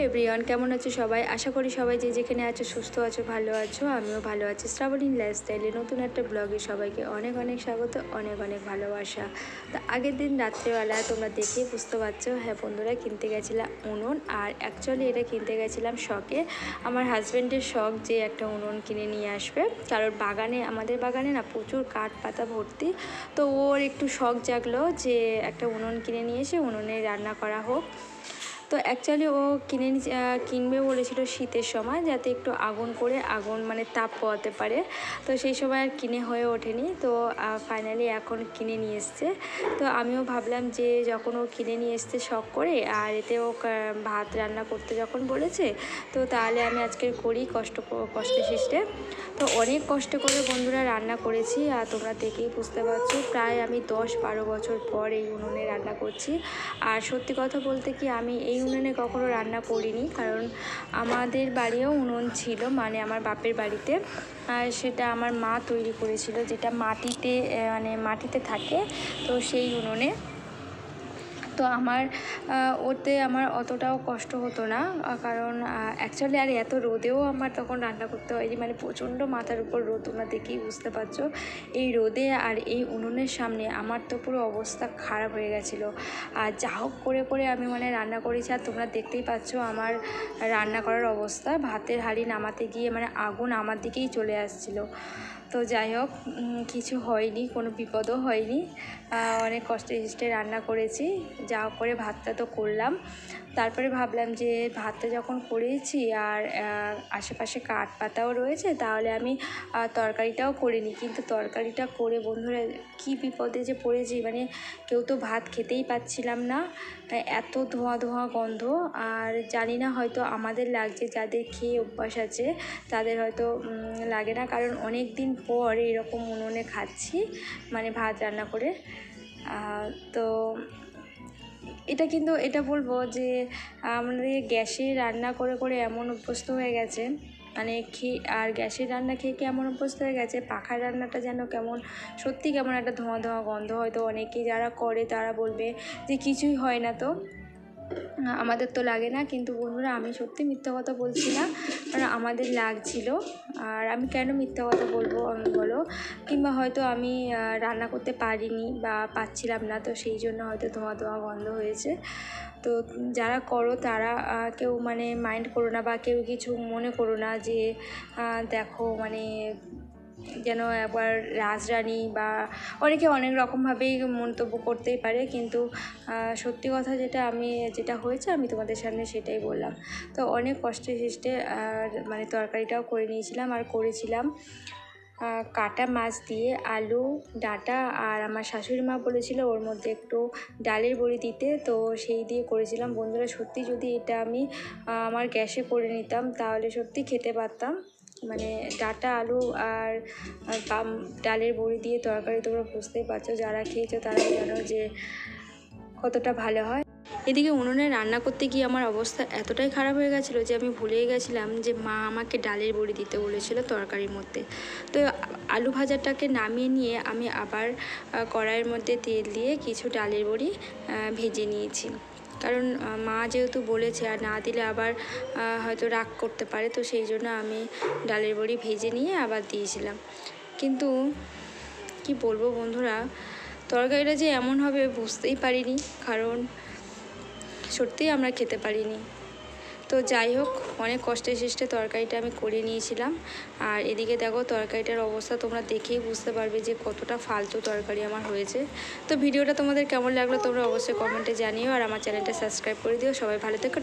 Everyone, কেমন আছো সবাই? আশা করি সবাই যে যেখানে আছো সুস্থ আছো, ভালো আছো। আমিও ভালো আছি। শ্রাবণী লাইফস্টাইলে নতুন একটা ব্লগে সবাইকে অনেক অনেক স্বাগত, অনেক অনেক ভালোবাসা। তো আগের দিন রাত্রেবেলা তোমরা দেখেই বুঝতে পারছো, হ্যাঁ বন্ধুরা, কিনতে গেছিলাম উনুন। আর অ্যাকচুয়ালি এটা কিনতে গেছিলাম শখে। আমার হাজব্যান্ডের শখ যে একটা উনুন কিনে নিয়ে আসবে, কারণ আমাদের বাগানে না প্রচুর কাঠ পাতা ভর্তি। তো ওর একটু শখ জাগলো যে একটা উনুন কিনে নিয়ে এসে উনুনে রান্না করা হোক। তো অ্যাকচুয়ালি ও কিনবে বলেছিল শীতের সময়, যাতে একটু আগুন মানে তাপ পোয়াতে পারে। তো সেই সময় আর কিনে হয়ে ওঠেনি। তো ফাইনালি এখন কিনে নিয়ে এসছে। তো আমিও ভাবলাম যে যখন ও কিনে নিয়ে এসছে শখ করে, আর এতে ও ভাত রান্না করতে যখন বলেছে, তো তাহলে আমি আজকে করি কষ্টে সৃষ্টে। তো অনেক কষ্ট করে বন্ধুরা রান্না করেছি, আর তোমরা দেখেই বুঝতে পারছো প্রায় আমি 10-12 বছর পর এই উনুনে রান্না করছি। আর সত্যি কথা বলতে কি, আমি এই উনুনে কখনো রান্না করিনি, কারণ আমাদের বাড়িও উনুন ছিল, মানে আমার বাপের বাড়িতে। আর সেটা আমার মা তৈরি করেছিল, যেটা মাটিতে থাকে। তো সেই উনুনে তো ওতে আমার অতটাও কষ্ট হতো না, কারণ অ্যাকচুয়ালি আর এত রোদেও আমার তখন রান্না করতে হয়নি, মানে প্রচণ্ড মাথার উপর রোদ, তোমরা দেখেই বুঝতে পারছো। এই রোদে আর এই উনুনের সামনে আমার তো পুরো অবস্থা খারাপ হয়ে গেছিলো। আর যা হোক করে আমি রান্না করেছি। আর তোমরা দেখতেই পাচ্ছ আমার রান্না করার অবস্থা। ভাতের হাঁড়ি নামাতে গিয়ে আগুন আমার দিকেই চলে আসছিলো। তো যাই হোক, কিছু হয়নি, কোনো বিপদও হয়নি। অনেক কষ্টে রান্না করেছি। যা করে ভাতটা তো করলাম। তারপরে ভাবলাম যে ভাতটা যখন করেছি আর আশেপাশে কাঠ পাতাও রয়েছে, তাহলে আমি তরকারিটাও করে নিই। কিন্তু তরকারিটা করে বন্ধুরা কী বিপদে যে পড়েছি, কেউ তো ভাত খেতেই পাচ্ছিলাম না, এত ধোঁয়া গন্ধ। আর জানি না, হয়তো আমাদের লাগছে, যাদের খেয়ে অভ্যাস আছে তাদের হয়তো লাগে না, কারণ অনেক দিন পর এরকম উনুনে খাচ্ছি, ভাত রান্না করে। তো এটা বলবো যে আমাদের গ্যাসে রান্না করে এমন অভ্যস্ত হয়ে গেছে, আর গ্যাসের রান্না খেয়ে এমন অভ্যস্ত হয়ে গেছে, পাখার রান্নাটা যেন সত্যি কেমন একটা ধোঁয়া গন্ধ। হয়তো অনেকেই যারা করে তারা বলবে যে কিছুই হয় না, তো আমাদের তো লাগে না। কিন্তু বন্ধুরা, আমি সত্যি মিথ্যা কথা বলছি না, কারণ আমাদের লাগছিল। আর আমি কেন মিথ্যা কথা বলবো আমি বলো, কিংবা হয়তো আমি রান্না করতে পারিনি বা পাচ্ছিলাম না, তো সেই জন্য হয়তো ধোঁয়া গন্ধ হয়েছে। তো যারা করো তারা কেউ মাইন্ড করো না, বা কেউ কিছু মনে করো না যে দেখো যেন একবার রাজরানী, বা অনেকে অনেক রকমভাবেই মন্তব্য করতেই পারে। কিন্তু সত্যি কথা যেটা হয়েছে আমি তোমাদের সামনে সেটাই বললাম। তো অনেক কষ্টে তরকারিটাও করে নিয়েছিলাম, আর করেছিলাম কাটা মাছ দিয়ে আলু ডাঁটা। আর আমার শাশুড়ি মা বলেছিল ওর মধ্যে একটু ডালের বড়ি দিতে, তো সেই দিয়ে করেছিলাম। বন্ধুরা, সত্যি যদি এটা আমি আমার গ্যাসে করে নিতাম তাহলে সত্যি খেতে পারতাম। ডাঁটা আলু আর ডালের বড়ি দিয়ে তরকারি, তোমরা বুঝতেই পারছো, যারা খেয়েছো তারা জানো যে কতটা ভালো হয়। এদিকে উনুনে রান্না করতে গিয়ে আমার অবস্থা এতটাই খারাপ হয়ে গেছিলো যে আমি ভুলেই গেছিলাম যে মা আমাকে ডালের বড়ি দিতে বলেছিল তরকারির মধ্যে। তো আলু ভাজাটাকে নামিয়ে নিয়ে আমি আবার কড়াইয়ের মধ্যে তেল দিয়ে কিছু ডালের বড়ি ভেজে নিয়েছি, কারণ মা যেহেতু বলেছে, আর না দিলে আবার হয়তো রাগ করতে পারে। তো সেই জন্য আমি ডালের বড়ি ভেজে নিয়ে আবার দিয়েছিলাম। কিন্তু কি বলবো বন্ধুরা, তরকারিটা যে এমন হবে বুঝতেই পারিনি, কারণ সত্যিই আমরা খেতে পারিনি। তো যাই হোক, অনেক কষ্টে তরকারিটা আমি করে নিয়েছিলাম। আর এদিকে দেখো তরকারিটার অবস্থা তোমরা দেখেই বুঝতে পারবে যে কতটা ফালতু তরকারি আমার হয়েছে। তো ভিডিওটা তোমাদের কেমন লাগলো তোমরা অবশ্যই কমেন্টে জানিও, আর আমার চ্যানেলটা সাবস্ক্রাইব করে দিও। সবাই ভালো থেকো।